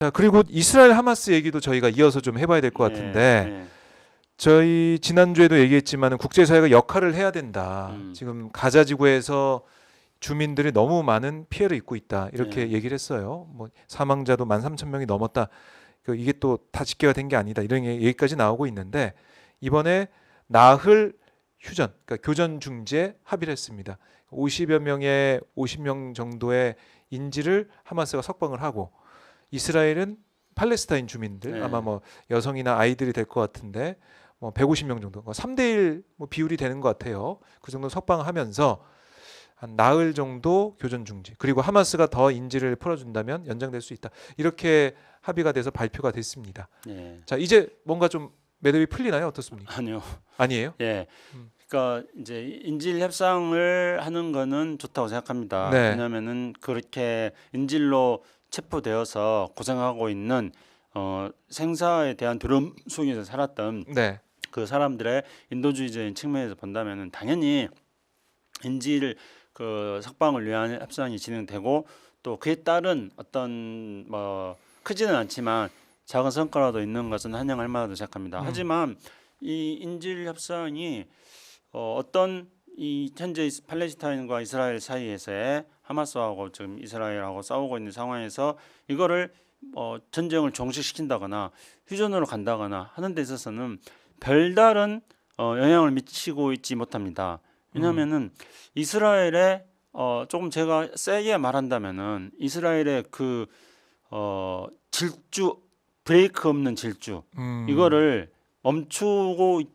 자, 그리고 이스라엘 하마스 얘기도 저희가 이어서 좀 해봐야 될 것 같은데 네. 저희 지난주에도 얘기했지만 국제사회가 역할을 해야 된다. 음. 지금 가자 지구에서 주민들이 너무 많은 피해를 입고 있다. 이렇게 네. 얘기를 했어요. 뭐 사망자도 13,000명이 넘었다. 이게 또 다 집계가 된 게 아니다. 이런 얘기까지 나오고 있는데 이번에 나흘 휴전, 그러니까 교전 중지에 합의를 했습니다. 50명 정도의 인질을 하마스가 석방을 하고 이스라엘은 팔레스타인 주민들 네. 아마 뭐 여성이나 아이들이 될 것 같은데 뭐 150명 정도, 3대1 뭐 비율이 되는 것 같아요. 그 정도 석방하면서 한 나흘 정도 교전 중지. 그리고 하마스가 더 인질을 풀어준다면 연장될 수 있다. 이렇게 합의가 돼서 발표가 됐습니다. 네. 자, 이제 뭔가 좀 매듭이 풀리나요? 어떻습니까? 아니요. 아니에요? 예. 음. 그러니까 이제 인질 협상을 하는 거는 좋다고 생각합니다. 네. 왜냐하면은 그렇게 인질로 체포되어서 고생하고 있는 생사에 대한 두려움 속에서 살았던 네. 그 사람들의 인도주의적인 측면에서 본다면은 당연히 인질 그 석방을 위한 협상이 진행되고 또 그에 따른 어떤 뭐 크지는 않지만 작은 성과라도 있는 것은 환영할 만하다고 생각합니다. 하지만 이 인질 협상이 어떤 이 현재 팔레스타인과 이스라엘 사이에서의 하마스하고 지금 이스라엘하고 싸우고 있는 상황에서 이거를 전쟁을 종식시킨다거나 휴전으로 간다거나 하는 데 있어서는 별다른 영향을 미치고 있지 못합니다. 왜냐하면은 이스라엘의 조금 제가 세게 말한다면은 이스라엘의 그 질주 브레이크 없는 질주 이거를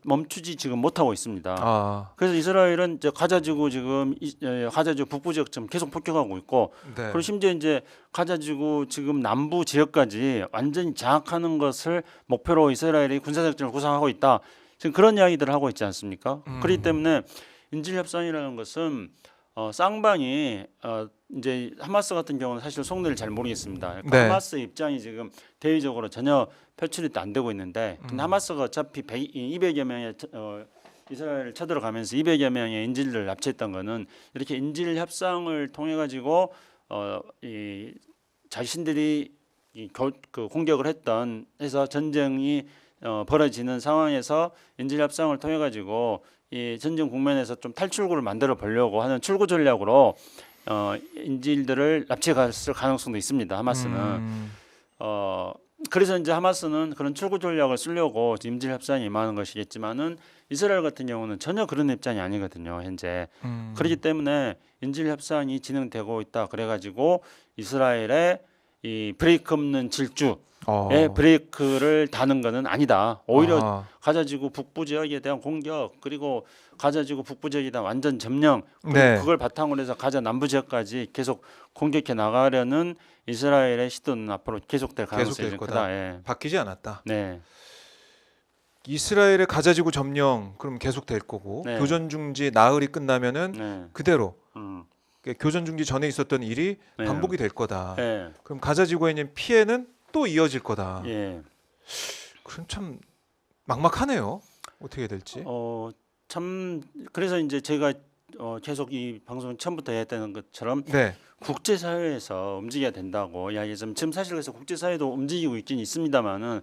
멈추지 지금 못하고 있습니다. 아, 그래서 이스라엘은 이제 가자지구 지금 가자지구 북부 지역 지금 계속 폭격하고 있고 네. 그리고 심지어 이제 가자지구 지금 남부 지역까지 완전히 장악하는 것을 목표로 이스라엘이 군사작전을 구상하고 있다. 지금 그런 이야기들을 하고 있지 않습니까? 그렇기 때문에 인질 협상이라는 것은 쌍방이 이제 하마스 같은 경우는 사실 속내를 잘 모르겠습니다. 그러니까 네. 하마스 입장이 지금 대외적으로 전혀 표출이 안 되고 있는데 근데 하마스가 어차피 200여 명의 이스라엘을 쳐들어가면서 200여 명의 인질을 납치했던 거는 이렇게 인질 협상을 통해 가지고 이 자신들이 그 공격을 했던 해서 전쟁이 벌어지는 상황에서 인질 협상을 통해 가지고 이 전쟁 국면에서 좀 탈출구를 만들어 보려고 하는 출구 전략으로 인질들을 납치했을 가능성도 있습니다. 하마스는 그래서 이제 하마스는 그런 출구 전략을 쓰려고 인질 협상에 임하는 것이겠지만은 이스라엘 같은 경우는 전혀 그런 입장이 아니거든요. 현재 그렇기 때문에 인질 협상이 진행되고 있다. 그래가지고 이스라엘의 이 브레이크 없는 질주 브레이크를 다는 것은 아니다. 오히려 가자지구 북부 지역에 대한 공격 그리고 가자지구 북부 지역에 대한 완전 점령 네. 그걸 바탕으로 해서 가자 남부 지역까지 계속 공격해 나가려는 이스라엘의 시도는 앞으로 계속될 가능성이 계속될 크다. 거다. 예. 바뀌지 않았다. 네. 이스라엘의 가자지구 점령 그럼 계속 될 거고 네. 교전 중지 나흘이 끝나면은 네. 그대로 음. 교전 중지 전에 있었던 일이 네. 반복이 될 거다. 예. 그럼 가자지구에 있는 피해는 또 이어질 거다. 예. 그럼 참 막막하네요. 어떻게 될지. 참 그래서 이제 제가 계속 이 방송 처음부터 했던 것처럼 네. 국제사회에서 움직여야 된다고 이야기했지만 지금 사실 그래서 국제사회도 움직이고 있긴 있습니다만은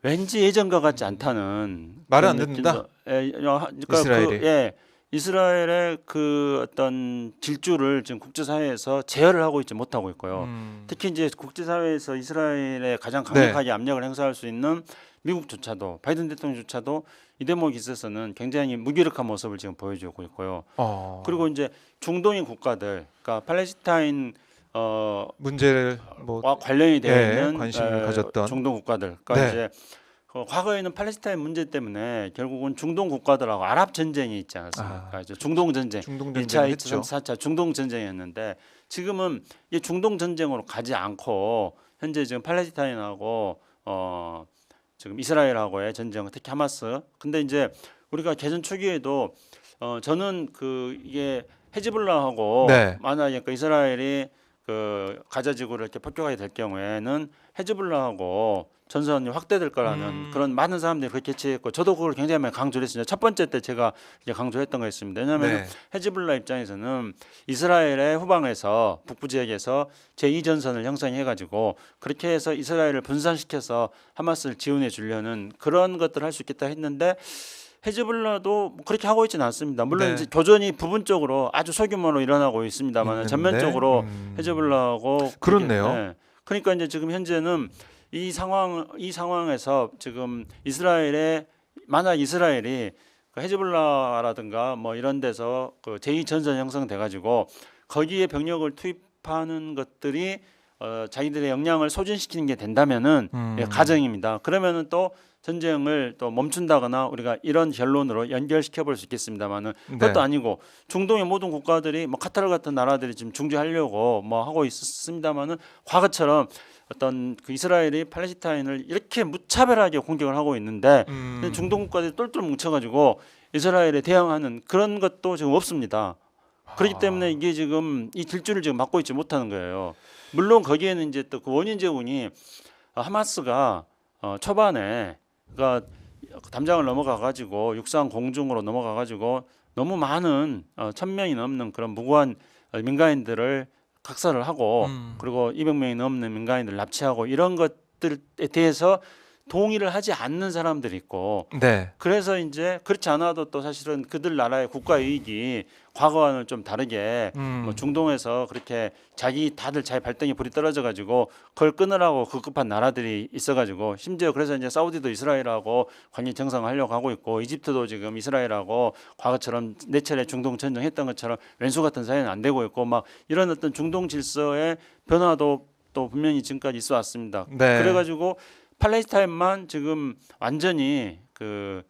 왠지 예전과 같지 않다는 말을 안 그런 듣는다? 느낌도- 그러니까 이스라엘이? 이스라엘의 그 어떤 질주를 지금 국제사회에서 제어를 하고 있지 못하고 있고요. 특히 이제 국제사회에서 이스라엘에 가장 강력하게 압력을 행사할 수 있는 미국조차도 바이든 대통령조차도 이 대목에 있어서는 굉장히 무기력한 모습을 지금 보여주고 있고요. 그리고 이제 중동의 국가들, 그러니까 팔레스타인 문제를 뭐 와 관련이 되어 예, 있는 관심을 가졌던. 중동 국가들. 그러니까 네. 이제 과거에는 팔레스타인 문제 때문에 결국은 중동 국가들하고 아랍 전쟁이 있지 않았습니까? 이제 중동 전쟁, 중동 1차, 전쟁을 2차, 했죠. 3차, 4차 중동 전쟁이었는데 지금은 이 중동 전쟁으로 가지 않고 현재 지금 팔레스타인하고 지금 이스라엘하고의 전쟁, 특히 하마스. 근데 이제 우리가 개전 초기에도 저는 이게 헤즈볼라하고 네. 만약에 이스라엘이 그 가자지구를 이렇게 폭격하게 될 경우에는 헤즈볼라하고 전선이 확대될 거라는 그런 많은 사람들이 그렇게 예측했고 저도 그걸 굉장히 많이 강조를 했습니다. 첫 번째 때 제가 이제 강조했던 거였습니다. 왜냐하면 네. 헤즈볼라 입장에서는 이스라엘의 후방에서 북부 지역에서 제2전선을 형성해가지고 그렇게 해서 이스라엘을 분산시켜서 하마스를 지원해 주려는 그런 것들을 할 수 있겠다 했는데 헤즈볼라도 그렇게 하고 있지는 않습니다. 물론 네. 이제 교전이 부분적으로 아주 소규모로 일어나고 있습니다만 있는데, 전면적으로 헤즈볼라하고 그렇네요. 네. 그러니까 이제 지금 현재는 이 상황에서 지금 만약 이스라엘이 그 헤즈볼라라든가 뭐 이런 데서 그 제2전선 형성돼 가지고 거기에 병력을 투입하는 것들이 자기들의 역량을 소진시키는 게 된다면은 예, 가정입니다. 그러면은 또 전쟁을 또 멈춘다거나 우리가 이런 결론으로 연결시켜 볼 수 있겠습니다만은 그것도 네. 아니고 중동의 모든 국가들이 뭐 카타르 같은 나라들이 지금 중재하려고 뭐 하고 있었습니다만은 과거처럼 어떤 그 이스라엘이 팔레스타인을 이렇게 무차별하게 공격을 하고 있는데 근데 중동 국가들이 똘똘 뭉쳐가지고 이스라엘에 대항하는 그런 것도 지금 없습니다. 그렇기 때문에 이게 지금 이 질주를 지금 막고 있지 못하는 거예요. 물론 거기에는 이제 또 그 원인 제공이 하마스가 초반에 그러니까 담장을 넘어가 가지고 육상 공중으로 넘어가 가지고 너무 많은 1,000명이 넘는 그런 무고한 민간인들을 각살을 하고 그리고 200명이 넘는 민간인들 납치하고 이런 것들에 대해서 동의를 하지 않는 사람들이 있고 네. 그래서 이제 그렇지 않아도 또 사실은 그들 나라의 국가 이익이 과거와는 좀 다르게 뭐 중동에서 그렇게 다들 자기 발등에 불이 떨어져 가지고 그걸 끊으라고 급급한 나라들이 있어 가지고 심지어 그래서 이제 사우디도 이스라엘하고 관계 정상화하려고 하고 있고 이집트도 지금 이스라엘하고 과거처럼 네 차례 중동 전쟁했던 것처럼 왼수 같은 사이는 안 되고 있고 막 이런 어떤 중동 질서의 변화도 또 분명히 지금까지 있어 왔습니다. 네. 그래 가지고 팔레스타인만 지금 완전히 그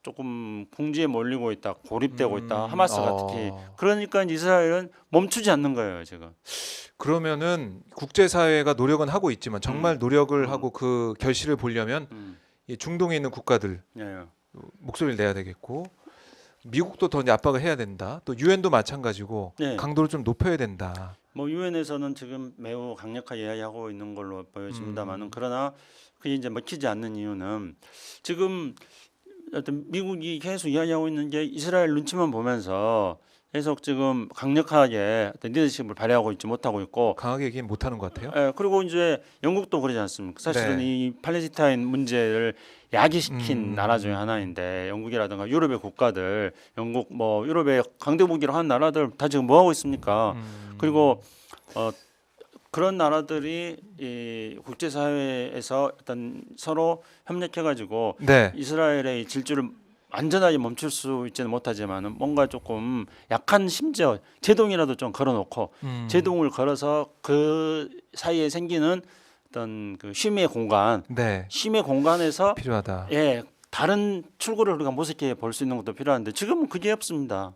조금 궁지에 몰리고 있다, 고립되고 있다. 하마스가 특히 그러니까 이스라엘은 멈추지 않는 거예요 지금. 그러면은 국제사회가 노력은 하고 있지만 정말 노력을 하고 그 결실을 보려면 이 중동에 있는 국가들 예. 목소리를 내야 되겠고 미국도 더 이제 압박을 해야 된다. 또 유엔도 마찬가지고 네. 강도를 좀 높여야 된다. 뭐 유엔에서는 지금 매우 강력하게 이야기하고 있는 걸로 보여집니다만은 그러나 그게 이제 먹히지 않는 이유는 지금 어떤 미국이 계속 이야기하고 있는 게 이스라엘 눈치만 보면서 계속 지금 강력하게 어떤 리더십을 발휘하고 있지 못하고 있고 강하게 얘기는 못하는 것 같아요. 예, 그리고 이제 영국도 그러지 않습니까? 사실은 네. 이 팔레스타인 문제를 야기시킨 나라 중에 하나인데 영국이라든가 유럽의 국가들, 영국 뭐 유럽의 강대국이라 하는 나라들 다 지금 뭐 하고 있습니까? 그리고 그런 나라들이 이 국제사회에서 어떤 서로 협력해가지고 네. 이스라엘의 이 질주를 완전하게 멈출 수 있지는 못하지만은 뭔가 조금 약한 심지어 제동이라도 좀 걸어놓고 제동을 걸어서 그 사이에 생기는 어떤 그 쉼의 공간, 네. 쉼의 공간에서 필요하다. 예 다른 출구를 우리가 모색해 볼 수 있는 것도 필요한데 지금은 그게 없습니다.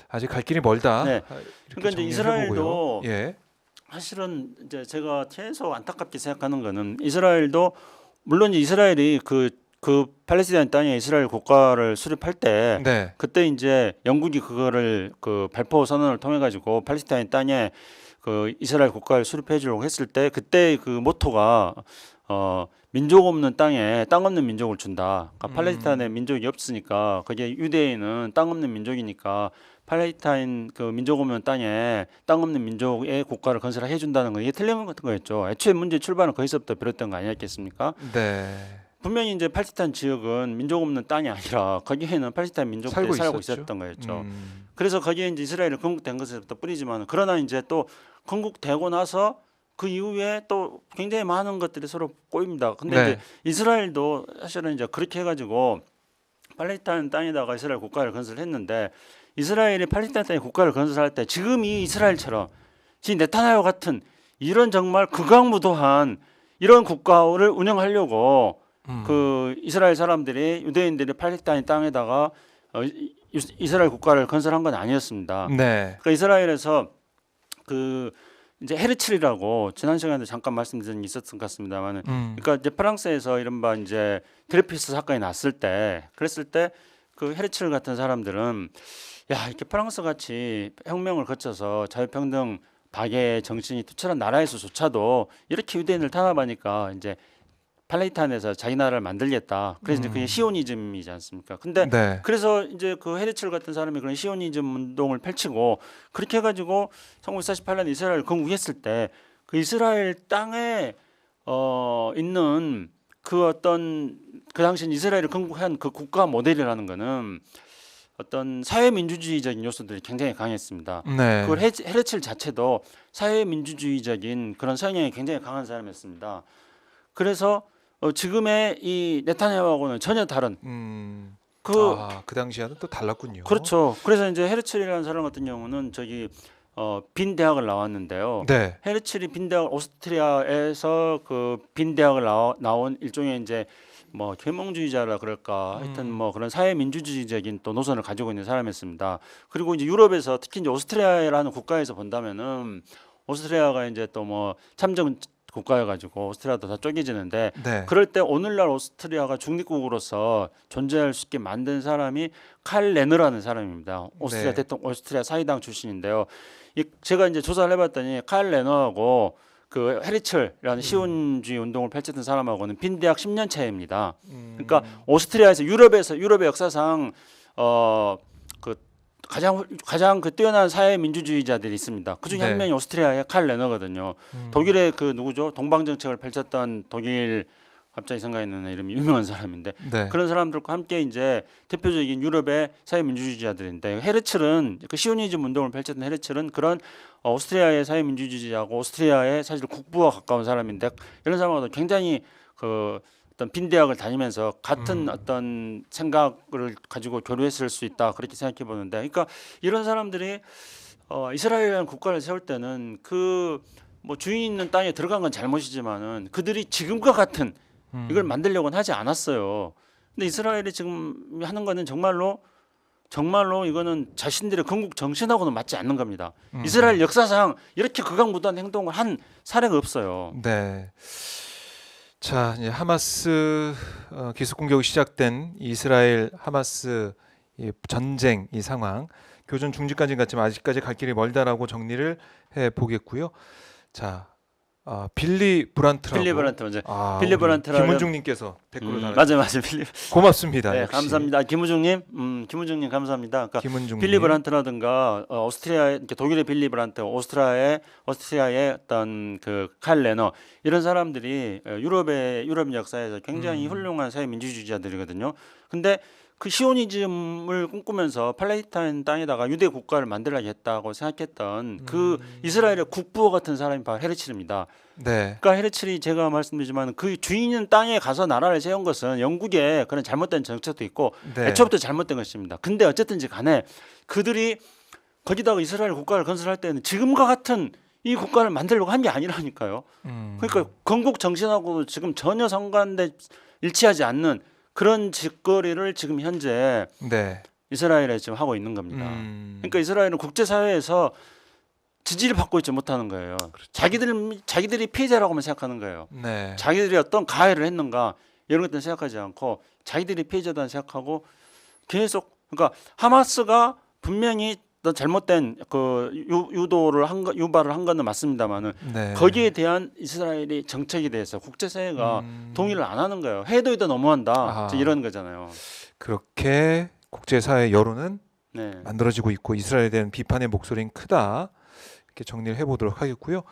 아직 갈 길이 멀다. 네. 이렇게 그러니까 이제 정리를 이스라엘도 해보고요. 예. 사실은 이제 제가 계속 안타깝게 생각하는 거는 이스라엘도 물론 이스라엘이 그 팔레스타인 땅에 이스라엘 국가를 수립할 때 네. 그때 이제 영국이 그거를 그 발포 선언을 통해 가지고 팔레스타인 땅에 그 이스라엘 국가를 수립해 주려고 했을 때 그때 그 모토가 민족 없는 땅에 땅 없는 민족을 준다. 그러니까 팔레스타인에 민족이 없으니까 거기에 유대인은 땅 없는 민족이니까 팔레스타인 그 민족 없는 땅에 땅 없는 민족의 국가를 건설해 준다는 거 이게 틀린 같은 거였죠. 애초에 문제 출발은 거기서부터 비롯된 거 아니었겠습니까? 네. 분명히 이제 팔레스타인 지역은 민족 없는 땅이 아니라 거기에는 팔레스타인 민족들이 살고 있었죠. 있었던 거였죠. 그래서 거기에 이제 이스라엘이 건국된 것에서부터 뿌리지만 그러나 이제 또 건국되고 나서 그 이후에 또 굉장히 많은 것들이 서로 꼬입니다. 근데 네. 이제 이스라엘도 사실은 이제 그렇게 해가지고 팔레스타인 땅에다가 이스라엘 국가를 건설했는데 이스라엘이 팔레스타인 땅에 국가를 건설할 때 지금 이 이스라엘처럼 지금 네타냐후 같은 이런 정말 극악무도한 이런 국가를 운영하려고 그 이스라엘 사람들이 유대인들이 팔레스타인 땅에다가 이스라엘 국가를 건설한 건 아니었습니다. 네. 그러니까 이스라엘에서 그 이제 헤르칠이라고 지난 시간에 잠깐 말씀드린 적이 있었던 것 같습니다만은, 그러니까 이제 프랑스에서 이른바 이제 드레피스 사건이 났을 때, 그랬을 때 그 헤르칠 같은 사람들은 야 이렇게 프랑스 같이 혁명을 거쳐서 자유평등 박의 정신이 투철한 나라에서조차도 이렇게 유대인을 탄압하니까 이제 팔레스타인에서 자기 나라를 만들겠다. 그래서 이제 그게 시오니즘이지 않습니까? 근데 네. 그래서 이제 그 헤르첼 같은 사람이 그런 시오니즘 운동을 펼치고 그렇게 해가지고 1948년 이스라엘을 건국했을 때 그 이스라엘 땅에 있는 그 어떤 그 당시 이스라엘을 건국한 그 국가 모델이라는 거는 어떤 사회민주주의적인 요소들이 굉장히 강했습니다. 네. 그걸 헤르첼 자체도 사회민주주의적인 그런 성향이 굉장히 강한 사람이었습니다. 그래서 지금의 이 네타냐후하고는 전혀 다른 그 그 당시와는 또 달랐군요. 그렇죠. 그래서 이제 헤르첼이라는 사람 같은 경우는 저기 빈 대학을 나왔는데요. 네. 헤르첼이 빈 대학 오스트리아에서 그 빈 대학을 나온 일종의 이제 뭐 계몽주의자라 그럴까 하여튼 뭐 그런 사회민주주의적인 또 노선을 가지고 있는 사람이었습니다. 그리고 이제 유럽에서 특히 이제 오스트리아라는 국가에서 본다면은 오스트리아가 이제 또 뭐 참전 국가여가지고 오스트리아도 다 쪼개지는데 네. 그럴 때 오늘날 오스트리아가 중립국으로서 존재할 수 있게 만든 사람이 칼 레너라는 사람입니다. 오스트리아 네. 오스트리아 사이당 출신인데요. 제가 이제 조사를 해봤더니 칼 레너하고 그 헤르첼이라는 시온주의 운동을 펼쳤던 사람하고는 빈 대학 10년 차이입니다. 그러니까 오스트리아에서 유럽의 역사상 그 가장 그 뛰어난 사회 민주주의자들이 있습니다. 그중에 네. 한 명이 오스트리아의 칼 레너거든요. 독일의 그 누구죠? 동방 정책을 펼쳤던 독일 갑자기 생각이 나는 이름이 유명한 사람인데 네. 그런 사람들과 함께 이제 대표적인 유럽의 사회 민주주의자들인데 헤르첼은 그 시오니즘 운동을 펼쳤던 헤르첼은 그런 오스트리아의 사회 민주주의자고 오스트리아의 사실 국부와 가까운 사람인데 이런 사람하고도 굉장히 그 어떤 빈 대학을 다니면서 같은 어떤 생각을 가지고 교류했을 수 있다 그렇게 생각해 보는데, 그러니까 이런 사람들이 이스라엘이라는 국가를 세울 때는 그 뭐 주인 있는 땅에 들어간 건 잘못이지만은 그들이 지금과 같은 이걸 만들려고는 하지 않았어요. 근데 이스라엘이 지금 하는 거는 정말로 이거는 자신들의 건국 정신하고는 맞지 않는 겁니다. 이스라엘 역사상 이렇게 극악무도한 행동을 한 사례가 없어요. 네. 자, 이제 하마스 기습 공격이 시작된 이스라엘 하마스 이 전쟁 이 상황 교전 중지까지는 갔지만 아직까지 갈 길이 멀다라고 정리를 해 보겠고요. 자, 빌리 브란트라고. 빌리 브란트 먼저. 빌리 우리 브란트라는 김은중님께서 댓글로 맞아요. 빌리. 고맙습니다. 네, 역시. 감사합니다. 김우중님 감사합니다. 그러니까 김은중님. 빌리 브란트라든가 오스트리아 이렇게 독일의 빌리 브란트, 오스트리아의 어떤 그 칼 레너 이런 사람들이 유럽 역사에서 굉장히 훌륭한 사회 민주주의자들이거든요. 근데 그 시오니즘을 꿈꾸면서 팔레스타인 땅에다가 유대 국가를 만들어야겠다고 생각했던 그 이스라엘의 국부와 같은 사람이 바로 헤르첼입니다. 네. 그러니까 헤르첼이 제가 말씀드리지만 그 주인인 땅에 가서 나라를 세운 것은 영국의 그런 잘못된 정책도 있고 네. 애초부터 잘못된 것입니다. 근데 어쨌든지 간에 그들이 거기다가 이스라엘 국가를 건설할 때는 지금과 같은 이 국가를 만들려고 한 게 아니라니까요. 그러니까 건국 정신하고 지금 전혀 상관돼 일치하지 않는 그런 짓거리를 지금 현재 네. 이스라엘에 지금 하고 있는 겁니다. 그러니까 이스라엘은 국제사회에서 지지를 받고 있지 못하는 거예요. 자기들이 피해자라고만 생각하는 거예요. 네. 자기들이 어떤 가해를 했는가 이런 것들은 생각하지 않고 자기들이 피해자다 생각하고 계속, 그러니까 하마스가 분명히 어떤 잘못된 그 유발을 한 거는 맞습니다만은 네. 거기에 대한 이스라엘이 정책에 대해서 국제사회가 동의를 안 하는 거예요. 해도 너무한다. 아하. 이런 거잖아요. 그렇게 국제사회 여론은 네. 만들어지고 있고 이스라엘에 대한 비판의 목소리는 크다. 이렇게 정리를 해보도록 하겠고요.